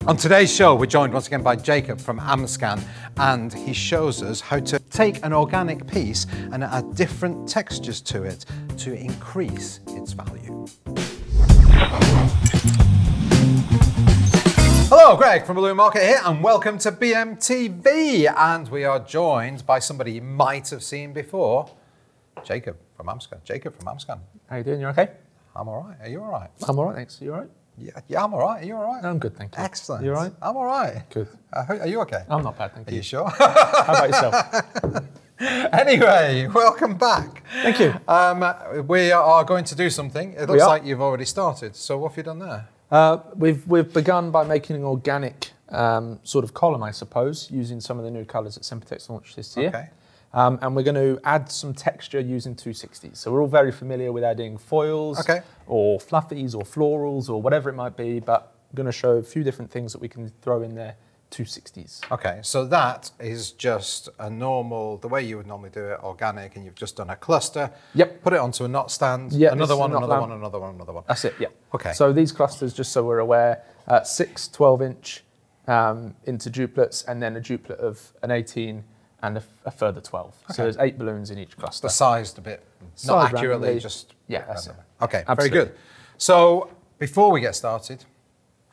On today's show, we're joined once again by Jacob from Amscan, and he shows us how to take an organic piece and add different textures to it to increase its value. Hello, Greg from Balloon Market here, and welcome to BMTV. And we are joined by somebody you might have seen before, Jacob from Amscan. Jacob from Amscan. How you doing? You okay? I'm all right. Are you all right? I'm all right, thanks. You all right? Yeah, I'm all right. Are you all right? I'm good, thank you. Excellent. You all right? I'm all right. Good. Are you okay? I'm not bad, thank you. Are you sure? How about yourself? Anyway, welcome back. Thank you. We are going to do something. It looks like you've already started. So what have you done there? We've begun by making an organic sort of column, I suppose, using some of the new colours that Sempertex launched this year. Okay. And we're going to add some texture using 260s. So we're all very familiar with adding foils or fluffies or florals or whatever it might be, but I'm going to show a few different things that we can throw in there 260s. Okay, so that is just a normal, the way you would normally do it, organic, and you've just done a cluster. Yep. Put it onto a knot stand. Yep, another one, another one, another one, another one. That's it, yeah. Okay. So these clusters, just so we're aware, 6 12-inch into duplets, and then a duplet of an 18 and a further 12. Okay. So there's 8 balloons in each cluster. The sized a bit, not accurately, randomly. Just... Yeah, that's it. Okay, absolutely. Very good. So before we get started,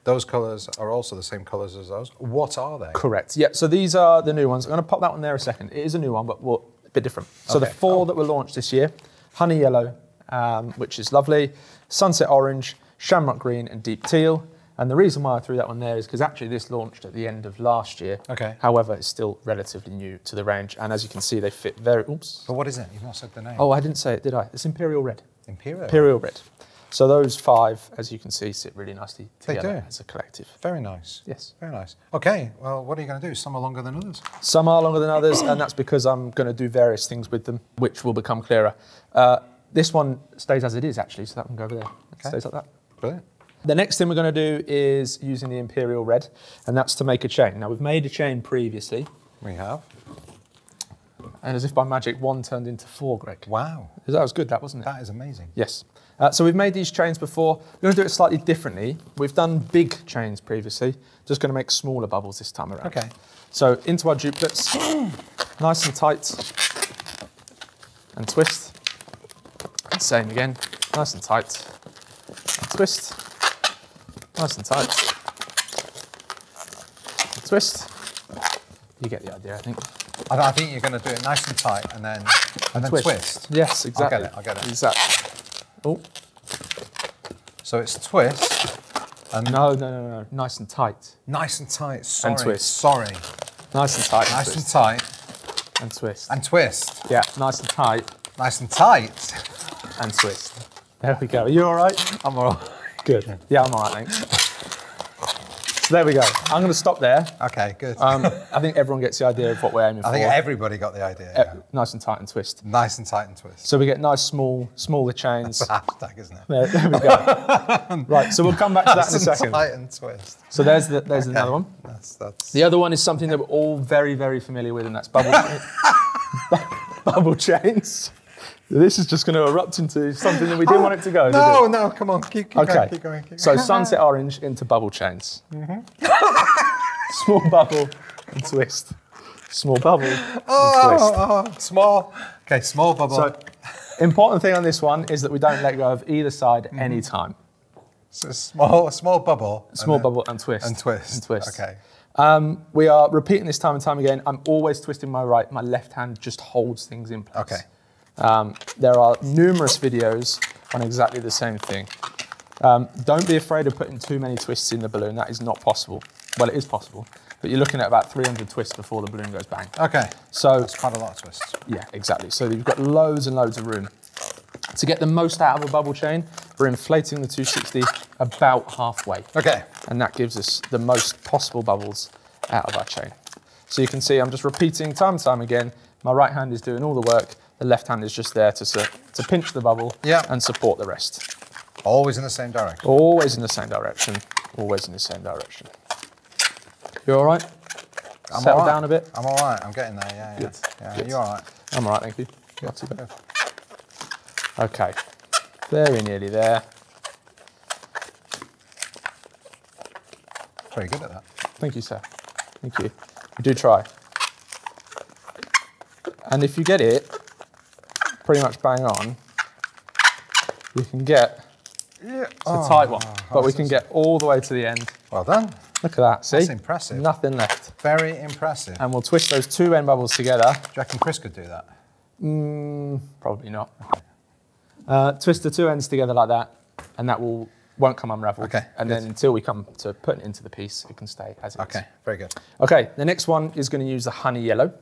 those colours are also the same colours as those. What are they? Correct. Yeah, so these are the new ones. I'm going to pop that one there a second. It is a new one, but a bit different. So the 4 that were launched this year, Honey Yellow, which is lovely, Sunset Orange, Shamrock Green, and Deep Teal. And the reason why I threw that one there is because actually this launched at the end of last year. Okay. However, it's still relatively new to the range. And as you can see, they fit very... Oops. But what is it? You've not said the name. Oh, I didn't say it, did I? It's Imperial Red. Imperial? Imperial Red. So those 5, as you can see, sit really nicely together as a collective. Very nice. Yes. Very nice. Okay, well, what are you going to do? Some are longer than others? Some are longer than others, and that's because I'm going to do various things with them, which will become clearer. This one stays as it is, actually, so that one go over there. It stays like that. Brilliant. The next thing we're going to do is using the Imperial Red, and that's to make a chain. Now, we've made a chain previously. We have. And as if by magic, 1 turned into 4, Greg. Wow. That was good, that, wasn't it? That is amazing. Yes. So we've made these chains before. We're going to do it slightly differently. We've done big chains previously. Just going to make smaller bubbles this time around. Okay. So into our duplets, nice and tight, and twist. And same again, nice and tight, and twist. Nice and tight. And twist. You get the idea, I think. I think you're going to do it nice and tight and then twist. Yes, exactly. I get it. Exactly. Oh. So it's twist and... No. Nice and tight. Nice and tight. Sorry. And twist. Sorry. Nice and tight. Nice and tight. And twist. And twist. Yeah, nice and tight. Nice and tight. And twist. There we go. Are you all right? I'm all right. Good. Yeah, I'm all right, thanks. So there we go. I'm going to stop there. Okay, good. I think everyone gets the idea of what we're aiming for. I think everybody got the idea. Yeah. Nice and tight and twist. Nice and tight and twist. So we get nice, smaller chains. That's the hashtag, isn't it? There we go. Right, so we'll come back to that in a second. Nice and tight and twist. So there's another one. That's... The other one is something that we're all very, very familiar with, and that's bubble chains. This is just going to erupt into something that we didn't want it to go. No, come on, keep going. So Sunset Orange into bubble chains. Small bubble and twist. Small bubble and twist. Small. Okay, small bubble. So, important thing on this one is that we don't let go of either side at any time. So small bubble. Small bubble and twist. And twist. And twist. Okay. We are repeating this time and time again. I'm always twisting my right. My left hand just holds things in place. Okay. There are numerous videos on exactly the same thing. Don't be afraid of putting too many twists in the balloon. That is not possible. Well, it is possible, but you're looking at about 300 twists before the balloon goes bang. Okay. So that's quite a lot of twists. Yeah, exactly. So you've got loads and loads of room. To get the most out of a bubble chain, we're inflating the 260 about halfway. Okay. And that gives us the most possible bubbles out of our chain. So you can see I'm just repeating time and time again. My right hand is doing all the work. The left hand is just there to pinch the bubble and support the rest. Always in the same direction? Always in the same direction. Always in the same direction. You all right? Settle down a bit? I'm all right. I'm getting there, yeah. Good. Yeah. Good. You all right? I'm all right, thank you. Not too bad. Okay. Very nearly there. Very good at that. Thank you, sir. Thank you. You do try. And if you get it pretty much bang on, you can get it's a tight one, but we can get all the way to the end. Well done. Look at that, see? That's impressive. Nothing left. Very impressive. And we'll twist those two end bubbles together. Do you reckon Chris could do that? Probably not. Okay. Twist the two ends together like that, and that won't come unraveled. Okay. And then until we come to putting it into the piece, it can stay as it is. Okay, very good. Okay, the next one is going to use the honey yellow.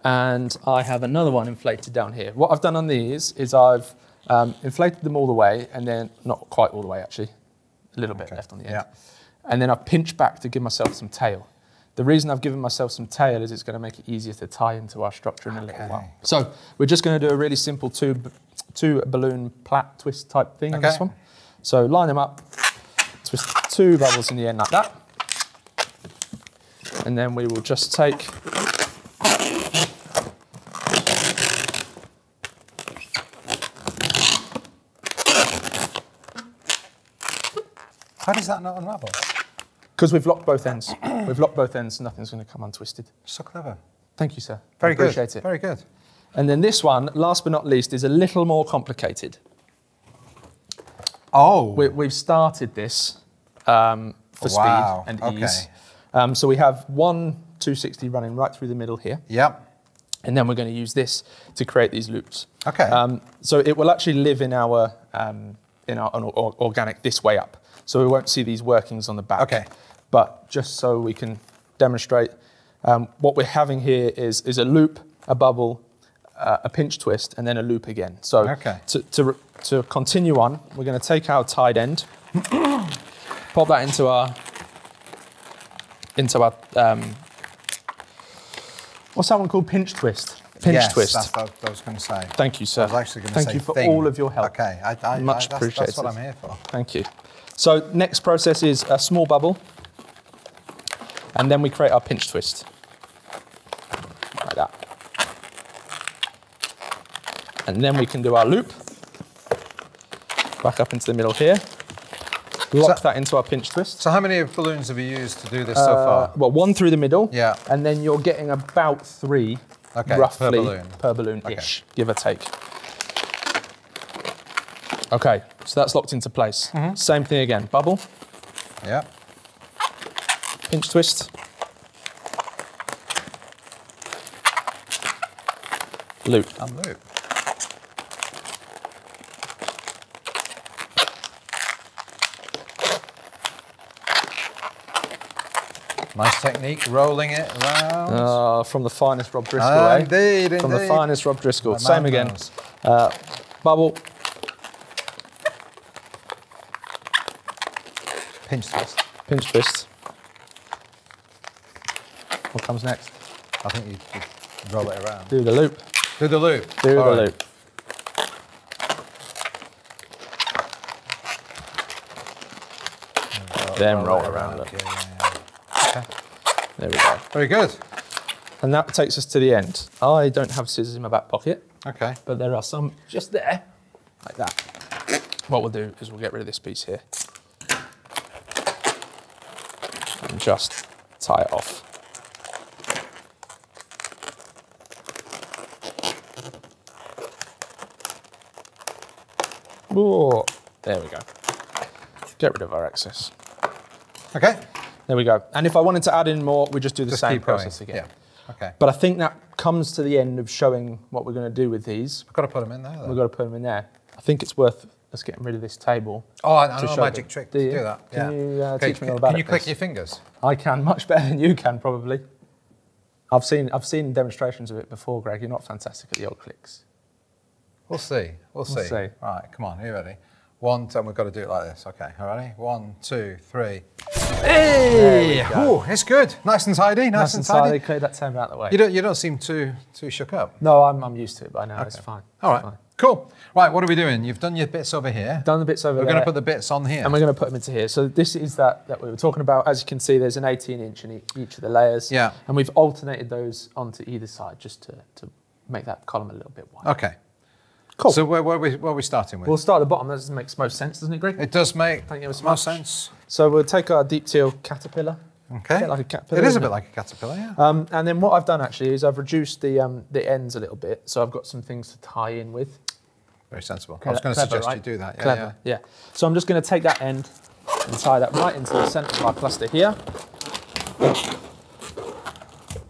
And I have another one inflated down here. What I've done on these is I've inflated them all the way, and then, not quite all the way actually, a little bit left on the end. Yeah. And then I've pinched back to give myself some tail. The reason I've given myself some tail is it's going to make it easier to tie into our structure in a little while. So we're just going to do a really simple two balloon Plat twist type thing on this one. So line them up, twist two bubbles in the end like that. And then we will just take How does that not unravel? Because we've locked both ends. We've locked both ends, nothing's going to come untwisted. So clever. Thank you, sir. Very good. Appreciate it. Very good. And then this one, last but not least, is a little more complicated. Oh. We've started this for speed and ease. So we have one 260 running right through the middle here. Yep. And then we're going to use this to create these loops. Okay. So it will actually live in our organic this way up. So we won't see these workings on the back. Okay. But just so we can demonstrate, what we're having here is a loop, a bubble, a pinch twist, and then a loop again. So to continue on, we're going to take our tied end, pop that into our what's that one called? Pinch twist. Pinch twist. That's what I was going to say. Thank you, sir. I was actually going to say Thank you for all of your help. Okay, much appreciated. That's what I'm here for. Thank you. So next process is a small bubble, and then we create our pinch twist, like that. And then we can do our loop, back up into the middle here, lock that into our pinch twist. So how many balloons have you used to do this so far? Well, one through the middle, and then you're getting about three, roughly, per balloon-ish, give or take. Okay, so that's locked into place. Same thing again, bubble. Yeah. Pinch twist. Loop. And loop. Nice technique, rolling it around. From the finest Rob Driscoll, Indeed. From the finest Rob Driscoll. Same again. Bubble. Pinch twist. Pinch twist. What comes next? I think you roll it around. Do the loop. Do the loop. Do the loop. Then roll around. Look. Okay. There we go. Very good. And that takes us to the end. I don't have scissors in my back pocket. Okay. But there are some just there, like that. What we'll do is we'll get rid of this piece here. And just tie it off. Whoa. There we go. Get rid of our excess. Okay. There we go. And if I wanted to add in more, we just do the same process again. Yeah. Okay. But I think that comes to the end of showing what we're going to do with these. We've got to put them in there, though. We've got to put them in there. I think it's worth us getting rid of this table. Oh, I know a magic trick to do that. Can you teach me all about it? Can you click your fingers? I can, much better than you can, probably. I've seen demonstrations of it before, Greg. You're not fantastic at the old clicks. We'll see. We'll see. All right, come on. Are you ready? One, and we've got to do it like this. Okay, all ready? 1, 2, 3. Hey! Oh, it's good. Nice and tidy. Nice and tidy. Clear that table out of the way. You don't seem too shook up. No, I'm used to it by now. Okay. It's fine. All right. Fine. Cool. Right, what are we doing? You've done your bits over here. Done the bits over there. We're going to put the bits on here. And we're going to put them into here. So this is that we were talking about. As you can see, there's an 18-inch in each of the layers. Yeah. And we've alternated those onto either side just to make that column a little bit wider. Okay. Cool. So where are we starting with? We'll start at the bottom. That makes most sense, doesn't it, Greg? It does make most sense. So we'll take our deep teal caterpillar. Okay. A bit like a caterpillar. It is a bit like a caterpillar, yeah. And then what I've done actually is I've reduced the ends a little bit, so I've got some things to tie in with. Very sensible. I was going to suggest you do that. Yeah, clever. Yeah. So I'm just going to take that end and tie that right into the centre of our cluster here.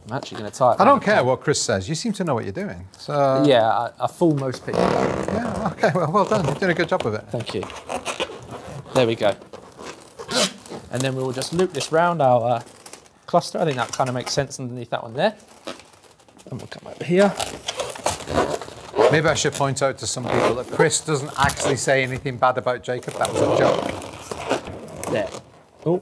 I'm actually going to tie it. I don't care what Chris says. You seem to know what you're doing. So yeah, I fool most people. Yeah. Okay. Well done. You're doing a good job of it. Thank you. There we go. And then we will just loop this round our cluster. I think that kind of makes sense underneath that one there. And we'll come over here. Maybe I should point out to some people that Chris doesn't actually say anything bad about Jacob. That was a joke. There. Oh.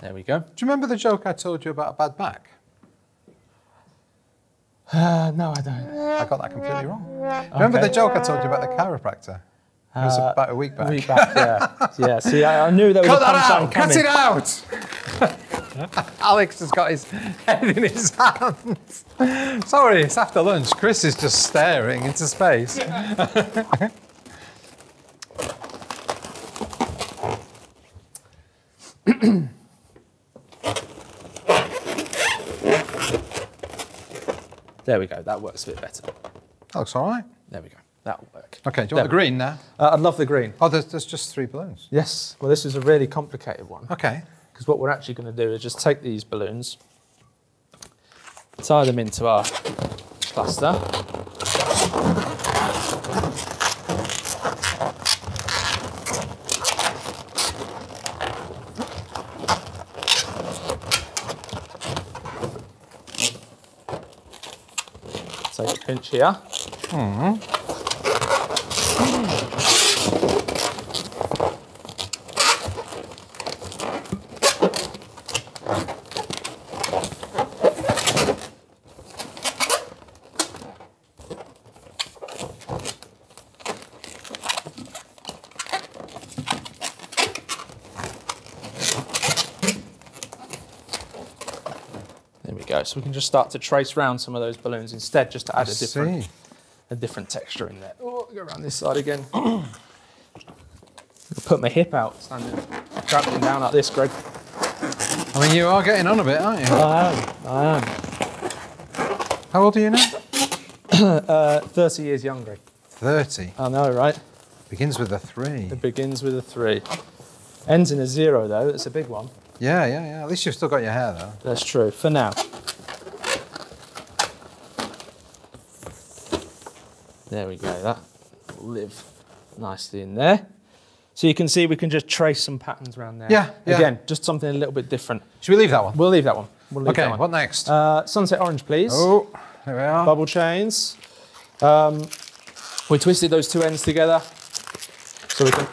There we go. Do you remember the joke I told you about a bad back? No, I don't. I got that completely wrong. Remember the joke I told you about the chiropractor? It was about a week back. Yeah. See, I knew there was a punchline coming. Cut it out! Alex has got his head in his hands. Sorry, it's after lunch. Chris is just staring into space. There we go. That works a bit better. That looks all right. There we go. That'll work. Okay, do you want the green now? I'd love the green. Oh, there's just 3 balloons. Yes. Well, this is a really complicated one. Okay. Because what we're actually going to do is just take these balloons, tie them into our cluster. Take a pinch here. So we can just start to trace around some of those balloons instead, just to add a different texture in there. Oh, go around this side again. I'll put my hip out, standing, trampling down like this, Greg. I mean, you are getting on a bit, aren't you? I am. How old are you now? 30 years young, Greg. 30? I know, right? Begins with a 3. It begins with a 3. Ends in a 0, though. That's a big one. Yeah. At least you've still got your hair, though. That's true, for now. There we go, that will live nicely in there. So you can see we can just trace some patterns around there. Yeah. Again, just something a little bit different. Should we leave that one? We'll leave that one. Okay, what next? Sunset orange, please. Oh, there we are. Bubble chains. We twisted those 2 ends together so we can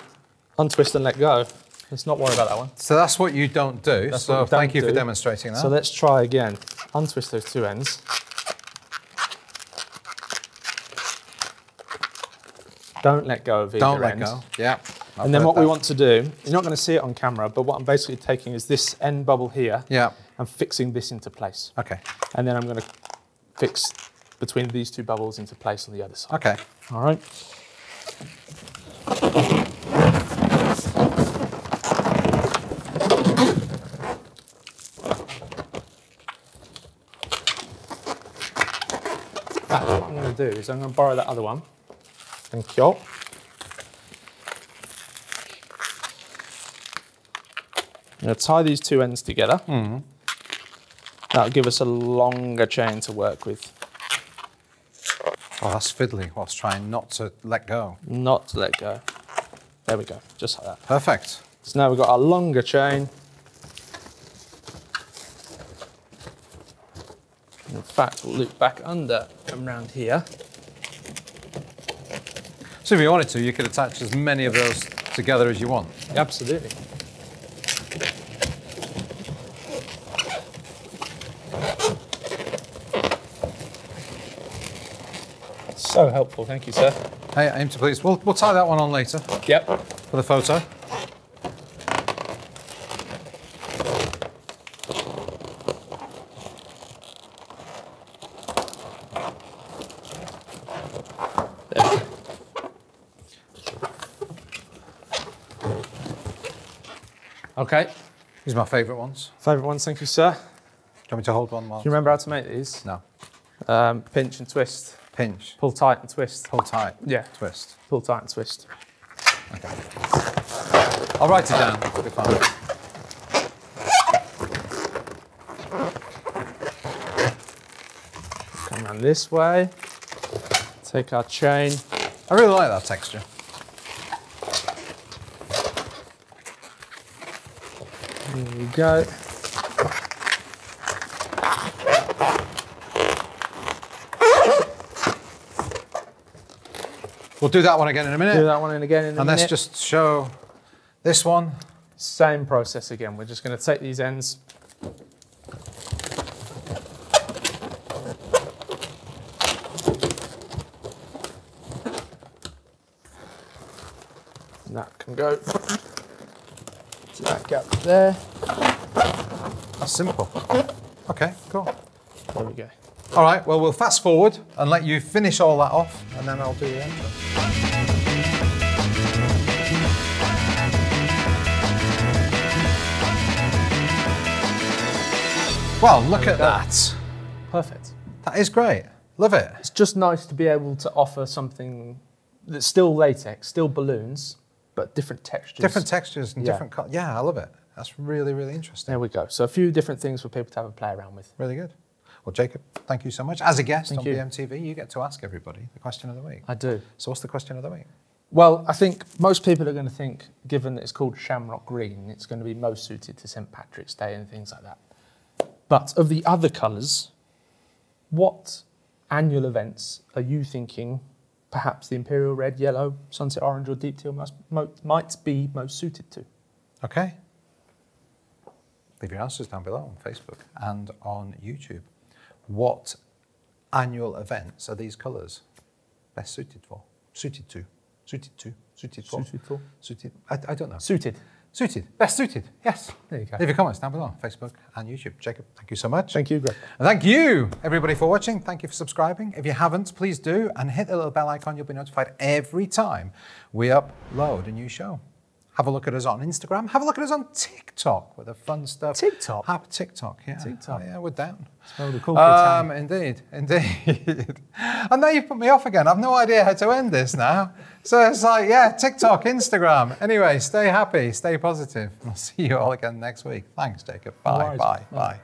untwist and let go. Let's not worry about that one. So that's what you don't do. So thank you for demonstrating that. So let's try again. Untwist those 2 ends. Don't let go of either end. Don't let go. Yeah. And then what we want to do, you're not going to see it on camera, but what I'm basically taking is this end bubble here. Yeah. And fixing this into place. Okay. And then I'm going to fix between these 2 bubbles into place on the other side. Okay. All right. What I'm going to do is I'm going to borrow that other one. Thank you. I'm going to tie these 2 ends together. That'll give us a longer chain to work with. Oh, that's fiddly whilst trying not to let go. Not to let go. There we go, just like that. Perfect. So now we've got our longer chain. In fact, we'll loop back under and round here. So if you wanted to, you could attach as many of those together as you want. Absolutely. So helpful, thank you, sir. Hey, aim to please. We'll tie that one on later. Yep. For the photo. Okay. These are my favourite ones. Favourite ones, thank you, sir. Do you want me to hold one more? Do you remember how to make these? No. Pinch and twist. Pinch. Pull tight and twist. Pull tight. Yeah. Twist. Pull tight and twist. Okay. I'll write it down. It'll be fine. Come around this way. Take our chain. I really like that texture. There we go. We'll do that one again in a minute. Do that one again in a minute. And let's just show this one. Same process again. We're just going to take these ends. And that can go to that gap there. That's simple. Okay, cool. There we go. All right, well, we'll fast forward and let you finish all that off, and then I'll do the end. Well, look at that. Perfect. That is great. Love it. It's just nice to be able to offer something that's still latex, still balloons, but different textures. Different textures and different colors. Yeah, I love it. That's really, really interesting. There we go. So a few different things for people to have a play around with. Really good. Well, Jacob, thank you so much. As a guest Thank on you. BMTV, you get to ask everybody the question of the week. I do. So what's the question of the week? Well, I think most people are going to think, given that it's called Shamrock Green, it's going to be most suited to St. Patrick's Day and things like that. But of the other colours, what annual events are you thinking perhaps the Imperial Red, Yellow, Sunset Orange or Deep Teal might be most suited to? Okay. Leave your answers down below on Facebook and on YouTube. What annual events are these colours best suited for? Suited to? Suited to? Suited for? Suited for? Suited? I don't know. Suited. Suited. Best suited. Yes. There you go. Leave your comments down below on Facebook and YouTube. Jacob, thank you so much. Thank you, Greg. And thank you, everybody, for watching. Thank you for subscribing. If you haven't, please do. And hit the little bell icon. You'll be notified every time we upload a new show. Have a look at us on Instagram. Have a look at us on TikTok with the fun stuff. TikTok? TikTok, yeah. TikTok. Oh, yeah, we're down. Smell the cool kids. Indeed, indeed. And now you've put me off again. I've no idea how to end this now. So it's like, yeah, TikTok, Instagram. Anyway, stay happy, stay positive. I'll see you all again next week. Thanks, Jacob. Bye, bye, bye.